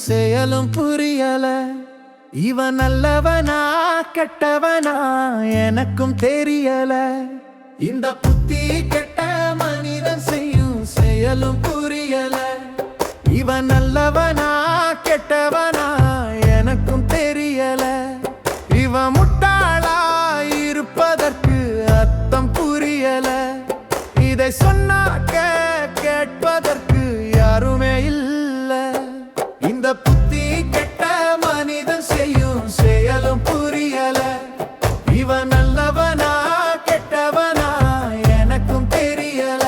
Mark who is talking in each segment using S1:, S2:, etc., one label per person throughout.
S1: செயலும் புரியல. இவன் நல்லவனா கெட்டவனா எனக்கும் தெரியல. இந்த புத்தி கெட்ட மனிதன் செய்யும் செயலும் புரியல. இவன் நல்லவனா கெட்டவனா எனக்கும் தெரியல. இவன் முட்டாளா இருப்பதற்கு அர்த்தம் புரியல. இதை சொன்னாக்க கேட்பதற்கு யாருமே இல்ல. இந்த புத்தி கெட்ட மனிதன் செய்யும் செயலும் புரியல. இவன் நல்லவனா கெட்டவனா எனக்கும் தெரியல.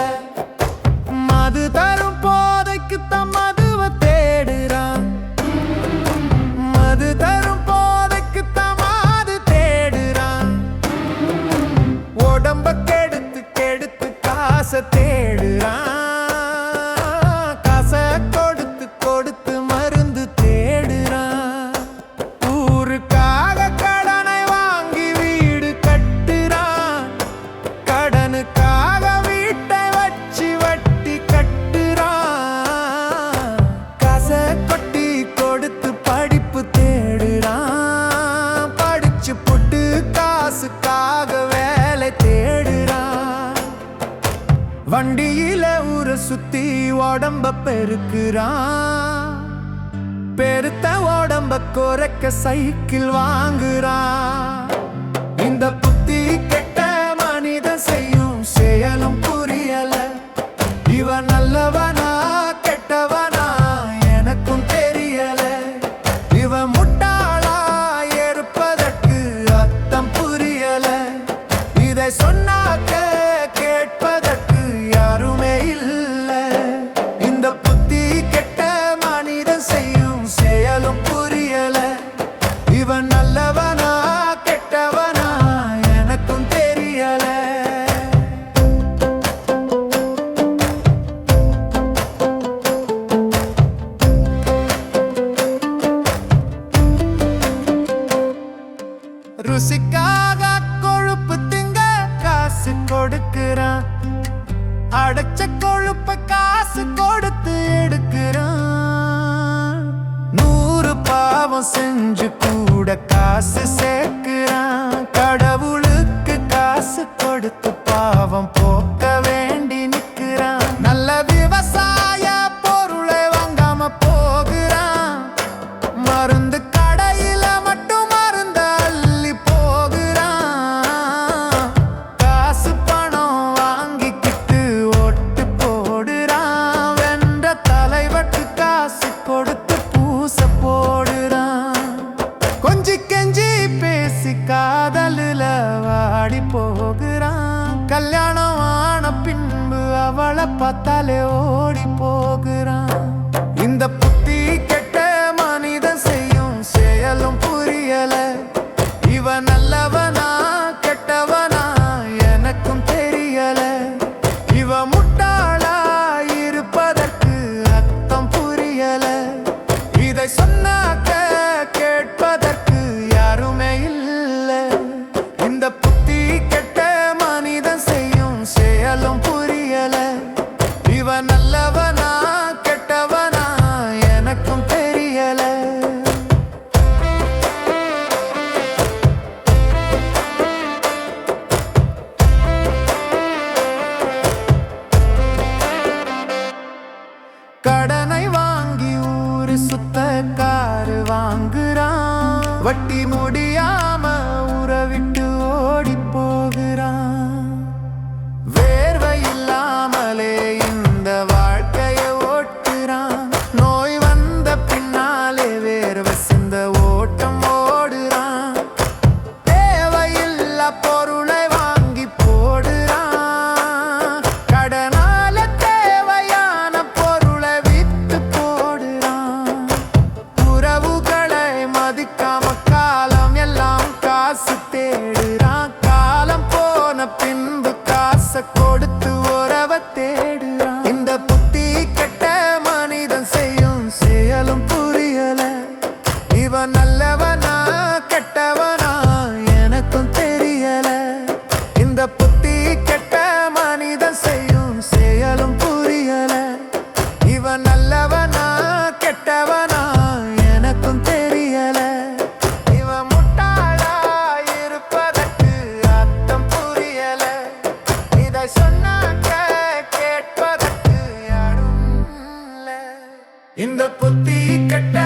S1: மது தரும் போதைக்கு தம் மதுவை தேடுறான். மது தரும் போதைக்கு தமாது தேடுறான். உடம்ப கெடுத்து கெடுத்து காசை தேடுறான். காசை கொடுத்து கொடுத்து மருந்து தேடுறான். ஊருக்காக கடனை வாங்கி வீடு கட்டுறான். கடனுக்காக வீட்டை வச்சு வட்டி கட்டுறான். காசை கொட்டி கொடுத்து படிப்பு தேடுறான். படிச்சு புட்டு காசுக்காக வேலை தேடுறான். வண்டியில ஊரை சுத்தி உடம்ப பெருக்குறான். பெருத்த உடம்ப குறைக்க சைக்கிள் வாங்குறான். இந்த புத்தி கெட்ட மனிதன் செய்யும் செயலும் புரியல. இவன் நல்லவனா கெட்டவனா எனக்கும் தெரியல. இவன் முட்டாளா இருப்பதற்கு அர்த்தம் புரியல. இதை சொன்னாக்க கேட்பதற்கு யாருமே இல்ல. இந்த புத்தி கெட்ட மனிதன் செய்யும் செயலும் புரியல. இவன் நல்லவனா கெட்டவனா எனக்கும் தெரியல. ருசிக்காக கொழுப்பு திங்க காசு கொடுக்கிறான். அடைச்ச கொழுப்ப காசு கொடுத்து எடுக்கிறான். 100 பாவம் செஞ்சு கூட காசு சேர்க்கிறான். கடவுளுக்கு காசு கொடுத்து பாவம் போக்க வேண்டி நிற்கிறான். நல்ல விவசாய பொருளை வாங்காம போகிறான். மருந்து கடையில மட்டும் மருந்த அள்ளி போகிறான். காசு பணம் வாங்கிக்கிட்டு ஓட்டு போடுறான். வென்ற தலைவட்டு காசு கொடுத்து பூச போடுறான். கொஞ்சி கெஞ்சி பேசி காதலுல வாடி போகிறான். கல்யாணம் ஆன பின்பு அவளை பார்த்தாலே ஓடி போகிறான். இந்த புத்தி கெட்ட மனிதன் செய்யும் செயலும் புரியல. இவன் நல்லவனா கெட்டவனா எனக்கும் தெரியல. இவன் முட்டாளா இருப்பதற்கு அர்த்தம் புரியல. இதை சொன்னாக்க கேட்பதற்கு யாருமே இல்ல. இந்த புத்தி கெட்ட மனிதன் செய்யும் செயலும் புரியல. இவன் நல்லவனா கெட்டவனா எனக்கும் தெரியல. கடனை வாங்கி ஊரு சுத்த காரு வாங்குறான். வட்டி முடியாம ஊரை விட்டு ஓடி போகிறான். வேர்வை இல்லாமலே இந்த வாழ்க்கையை ஓட்டுறான். நோய் வந்த பின்னாலே வேர்வை சிந்த ஓட்டம் ஓடுறான். தேவையில்லா பொருளை வாங்கி போடுறான். கடனால தேவையான பொருளை வித்து போடுறான். உறவுகளை மதிக்காம காலம் இந்த புத்தி கெட்ட